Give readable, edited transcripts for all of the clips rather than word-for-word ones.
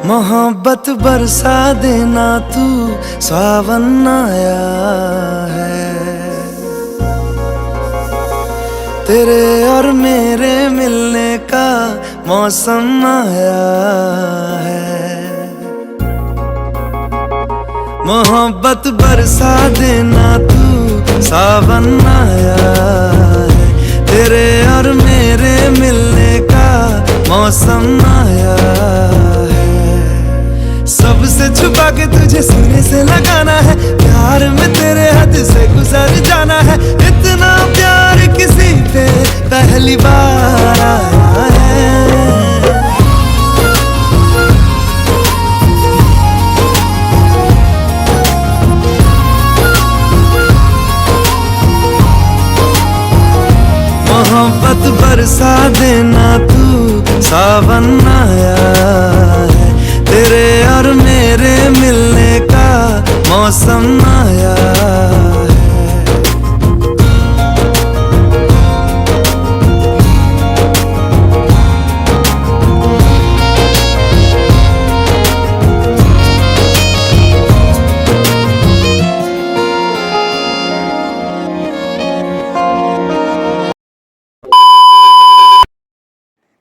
मोहब्बत बरसा देना तू, सावन आया है। तेरे और मेरे मिलने का मौसम आया है। मोहब्बत बरसा देना तू, सावन आया है। तेरे और मेरे मिलने का मौसम आया है। सबसे छुपा के तुझे सीने से लगाना है, प्यार में तेरे हद से गुजर जाना है। इतना प्यार किसी पे पहली बार आया है। मोहब्बत बरसा देना तू, सावन आया है। तेरे और मेरे मिलने का मौसम आया है।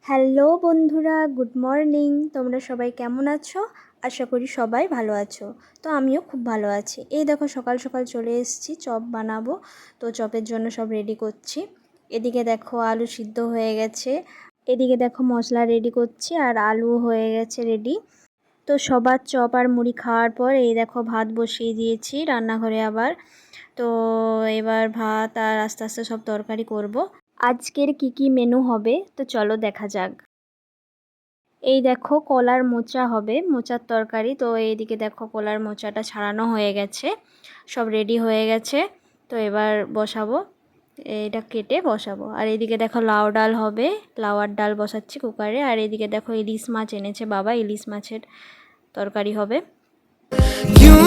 হ্যালো বন্ধুরা, গুড মর্নিং। তোমরা সবাই কেমন আছো? আশা করি সবাই ভালো আছো। তো আমিও খুব ভালো আছি। এই দেখো সকাল সকাল চলে এসেছি, চপ বানাবো। তো চপের জন্য সব রেডি করছি। এদিকে দেখো আলু সিদ্ধ হয়ে গেছে, এদিকে দেখো মশলা রেডি করছি, আর আলু হয়ে গেছে রেডি। তো সবার চপ আর মুড়ি খাওয়ার পর এই দেখো ভাত বসিয়ে দিয়েছি রান্নাঘরে আবার। তো এবার ভাত আর আস্তে আস্তে সব তরকারি করব। আজকের কি মেনু হবে তো চলো দেখা যাক। এই দেখো কলার মোচা হবে, মোচার তরকারি। তো এইদিকে দেখো কলার মোচাটা ছাড়ানো হয়ে গেছে, সব রেডি হয়ে গেছে। তো এবার বসাবো, এটা কেটে বসাবো। আর এইদিকে দেখো লাউ ডাল হবে, লাউয়ার ডাল বসাচ্ছি কুকারে। আর এইদিকে দেখো ইলিশ মাছ এনেছে বাবা, ইলিশ মাছের তরকারি হবে। क्यों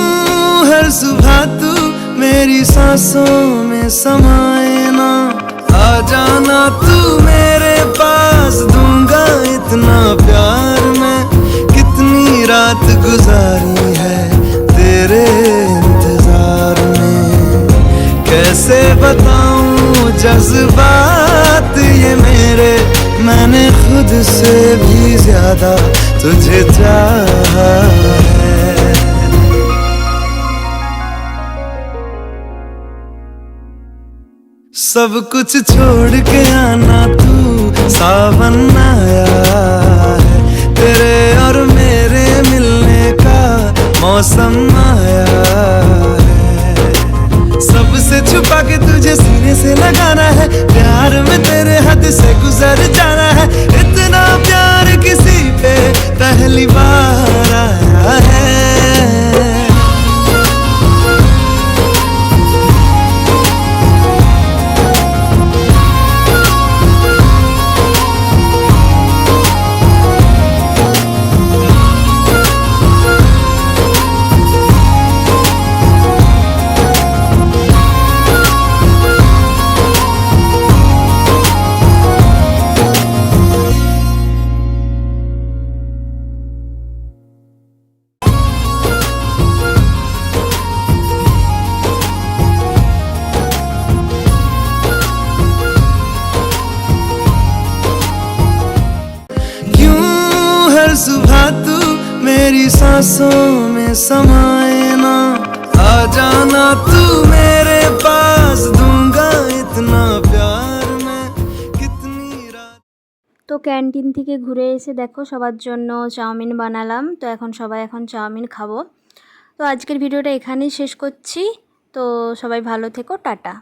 हर सुबह तू मेरी सांसों में समाए ना, आ जाना तू मेरे पास, दूंगा इतना प्यार मैं। कितनी रात गुजारी है तेरे इंतजार में, कैसे बताऊं जज्बात ये मेरे। मैंने खुद से भी ज्यादा तुझे चाहा है। सब कुछ छोड़ के आना तू, सावन आया है। तेरे और मेरे मिलने का मौसम आया है। सबसे छुपा के तुझे सीने से लगाना है, प्यार में तेरे हद से गुजर जाना है। इतना प्यार किसी पे पहली बार आया है। सुबह तू मेरी सांसों में समाए ना, आ जाना तू मेरे पास, दूंगा इतना प्यार मैं। कितनी रात। তো ক্যান্টিন থেকে ঘুরে এসে দেখো সবার জন্য চাউমিন বানালাম। তো সবাই এখন চাউমিন খাবো। তো আজকের ভিডিওটা এখানেই শেষ করছি। তো সবাই ভালো থেকো, টাটা।